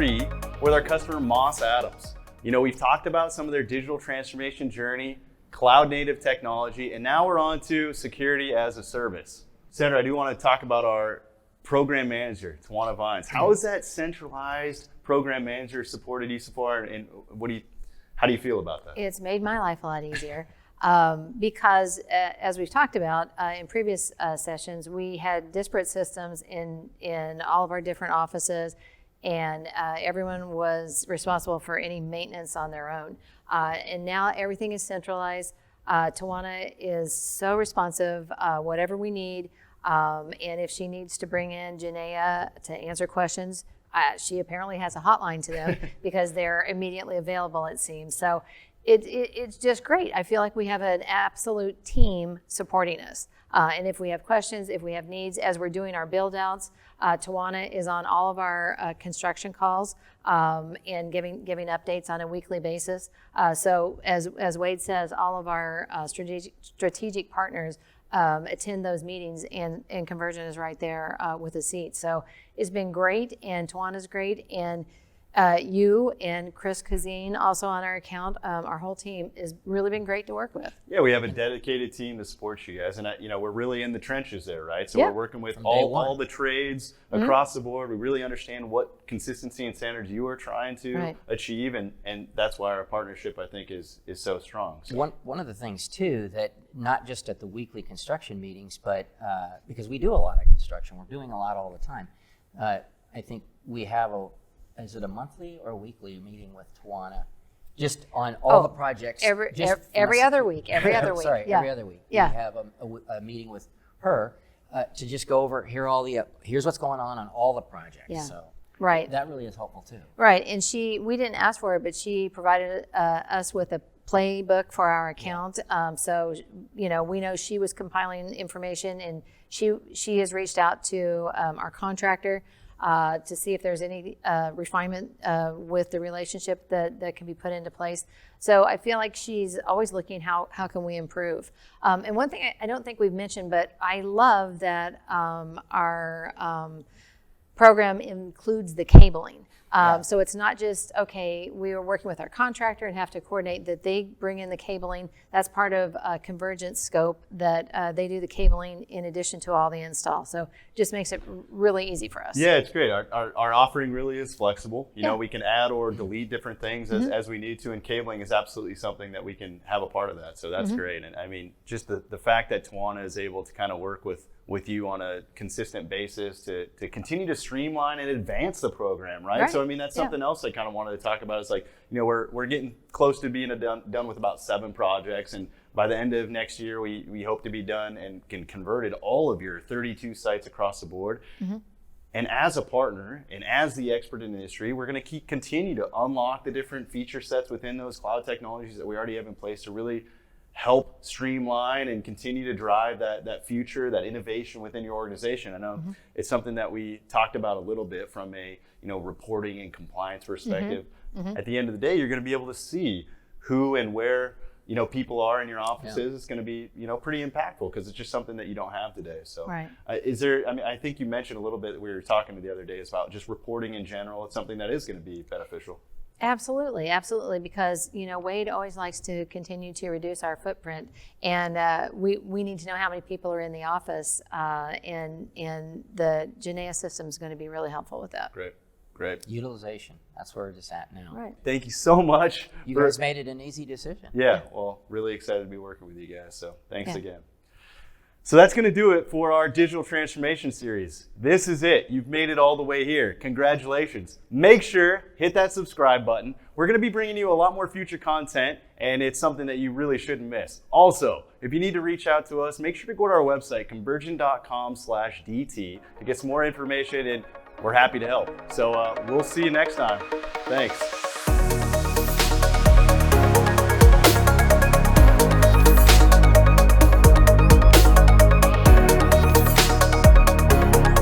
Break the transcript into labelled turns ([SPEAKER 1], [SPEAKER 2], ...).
[SPEAKER 1] 3 with our customer Moss Adams. We've talked about some of their digital transformation journey, cloud native technology, and now we're on to security as a service. Sandra, I do want to talk about our program manager, Tawana Vines. How has that centralized program manager supported you so far, and how do you feel about that?
[SPEAKER 2] It's made my life a lot easier. Because as we've talked about in previous sessions, we had disparate systems in all of our different offices, and everyone was responsible for any maintenance on their own. And now everything is centralized. Tawana is so responsive, whatever we need. And if she needs to bring in Janaea to answer questions, she apparently has a hotline to them because they're immediately available, it seems. So it's just great. I feel like we have an absolute team supporting us. And if we have questions, if we have needs, as we're doing our build outs, Tawana is on all of our construction calls and giving updates on a weekly basis. So as Wade says, all of our strategic partners attend those meetings, and Convergint is right there with a seat. So it's been great, and Tawana's great, and you and Chris Kazine also on our account. Our whole team has really been great to work with.
[SPEAKER 1] Yeah, we have a dedicated team to support you guys, and we're really in the trenches there, right? So we're working with all the trades across the board. We really understand what consistency and standards you are trying to achieve, and that's why our partnership, I think, is so strong. So.
[SPEAKER 3] One of the things too, that not just at the weekly construction meetings, but because we do a lot of construction, we're doing a lot all the time. I think we have is it a monthly or a weekly meeting with Tawana, just on all the projects?
[SPEAKER 2] Every other week. Every other week.
[SPEAKER 3] Sorry, every other week.
[SPEAKER 2] Yeah.
[SPEAKER 3] We have a meeting with her to just go over here's what's going on all the projects.
[SPEAKER 2] Yeah.
[SPEAKER 3] So
[SPEAKER 2] right.
[SPEAKER 3] That really is helpful too.
[SPEAKER 2] Right, and we didn't ask for it, but she provided us with a playbook for our account. So we know she was compiling information, and she has reached out to our contractor to see if there's any refinement with the relationship that can be put into place. So I feel like she's always looking how can we improve. And one thing I don't think we've mentioned, but I love that our program includes the cabling. So it's not just, we are working with our contractor and have to coordinate that they bring in the cabling. That's part of Convergent scope, that they do the cabling in addition to all the install. So just makes it really easy for us.
[SPEAKER 1] Yeah, it's great. Our offering really is flexible. We can add or delete different things as we need to, and cabling is absolutely something that we can have a part of that. So that's great. And I mean, just the fact that Tawana is able to kind of work with you on a consistent basis to continue to streamline and advance the program, right? So I mean, that's something else I kind of wanted to talk about. It's like, we're getting close to being done with about 7 projects, and by the end of next year, we hope to be done and can converted all of your 32 sites across the board. And as a partner and as the expert in the industry, we're going to continue to unlock the different feature sets within those cloud technologies that we already have in place to really help streamline and continue to drive that future, that innovation within your organization. I know it's something that we talked about a little bit from a reporting and compliance perspective. At the end of the day, you're going to be able to see who and where people are in your offices. It's going to be pretty impactful because it's just something that you don't have today. So is there? I mean, I think you mentioned a little bit, we were talking the other day about just reporting in general. It's something that is going to be beneficial.
[SPEAKER 2] Absolutely, because Wade always likes to continue to reduce our footprint, and we need to know how many people are in the office, and the Janaea system is going to be really helpful with that.
[SPEAKER 1] Great.
[SPEAKER 3] Utilization, that's where it's at now.
[SPEAKER 2] Right.
[SPEAKER 1] Thank you so much.
[SPEAKER 3] You guys made it an easy decision.
[SPEAKER 1] Yeah, well, really excited to be working with you guys, so thanks again. So that's going to do it for our digital transformation series. This is it. You've made it all the way here. Congratulations. Make sure, hit that subscribe button. We're going to be bringing you a lot more future content, and it's something that you really shouldn't miss. Also, if you need to reach out to us, make sure to go to our website, convergint.com/DT, to get some more information, and we're happy to help. So we'll see you next time. Thanks.